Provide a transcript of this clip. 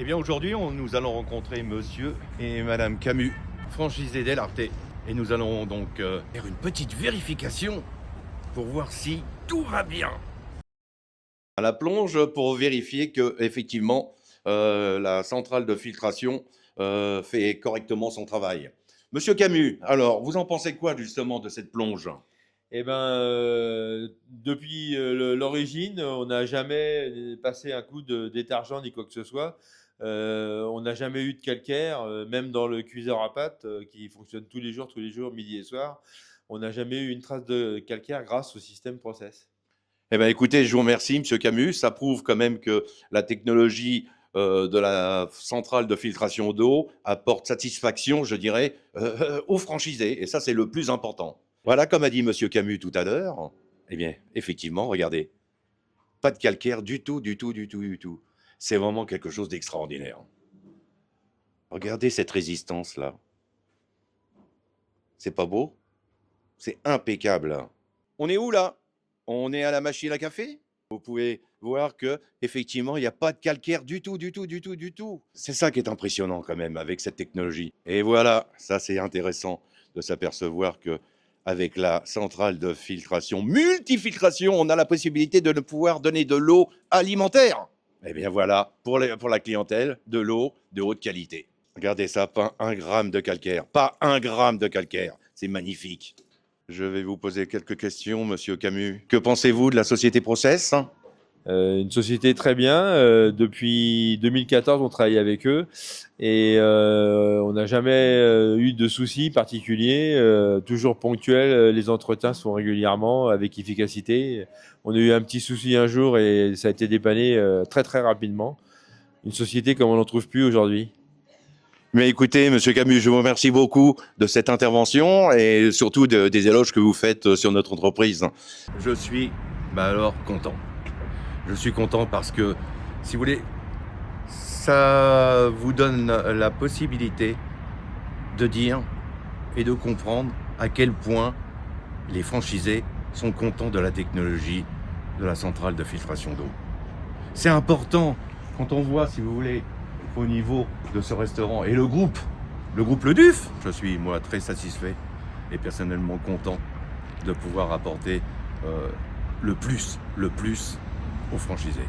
Eh bien aujourd'hui, nous allons rencontrer monsieur et madame Camus, franchisés d'El-Arte. Et nous allons donc faire une petite vérification pour voir si tout va bien. À la plonge pour vérifier que effectivement la centrale de filtration fait correctement son travail. Monsieur Camus, alors vous en pensez quoi justement de cette plonge? Eh ben, depuis l'origine, on n'a jamais passé un coup de détergent ni quoi que ce soit. On n'a jamais eu de calcaire, même dans le cuiseur à pâtes qui fonctionne tous les jours, midi et soir. On n'a jamais eu une trace de calcaire grâce au système process. Eh bien, écoutez, je vous remercie, Monsieur Camus. Ça prouve quand même que la technologie de la centrale de filtration d'eau apporte satisfaction, je dirais, aux franchisés. Et ça, c'est le plus important. Voilà, comme a dit Monsieur Camus tout à l'heure, eh bien, effectivement, regardez, pas de calcaire du tout, du tout, du tout, du tout. C'est vraiment quelque chose d'extraordinaire. Regardez cette résistance-là. C'est pas beau? C'est impeccable. On est où là? On est à la machine à café? Vous pouvez voir que effectivement, il n'y a pas de calcaire du tout, du tout, du tout, du tout. C'est ça qui est impressionnant quand même avec cette technologie. Et voilà, ça c'est intéressant de s'apercevoir que avec la centrale de filtration, multifiltration, on a la possibilité de ne pouvoir donner de l'eau alimentaire. Eh bien voilà, pour la clientèle, de l'eau de haute qualité. Regardez ça, pas un gramme de calcaire, pas un gramme de calcaire. C'est magnifique. Je vais vous poser quelques questions, monsieur Camus. Que pensez-vous de la société Process? Une société très bien. Depuis 2014, on travaille avec eux et on n'a jamais eu de soucis particuliers. Toujours ponctuels, les entretiens se font régulièrement avec efficacité. On a eu un petit souci un jour et ça a été dépanné très très rapidement. Une société comme on n'en trouve plus aujourd'hui. Mais écoutez, monsieur Camus, je vous remercie beaucoup de cette intervention et surtout des éloges que vous faites sur notre entreprise. Je suis, alors, content. Je suis content parce que, si vous voulez, ça vous donne la possibilité de dire et de comprendre à quel point les franchisés sont contents de la technologie de la centrale de filtration d'eau. C'est important quand on voit, si vous voulez, au niveau de ce restaurant et le groupe Le Duf. Je suis, moi, très satisfait et personnellement content de pouvoir apporter le plus aux franchisés.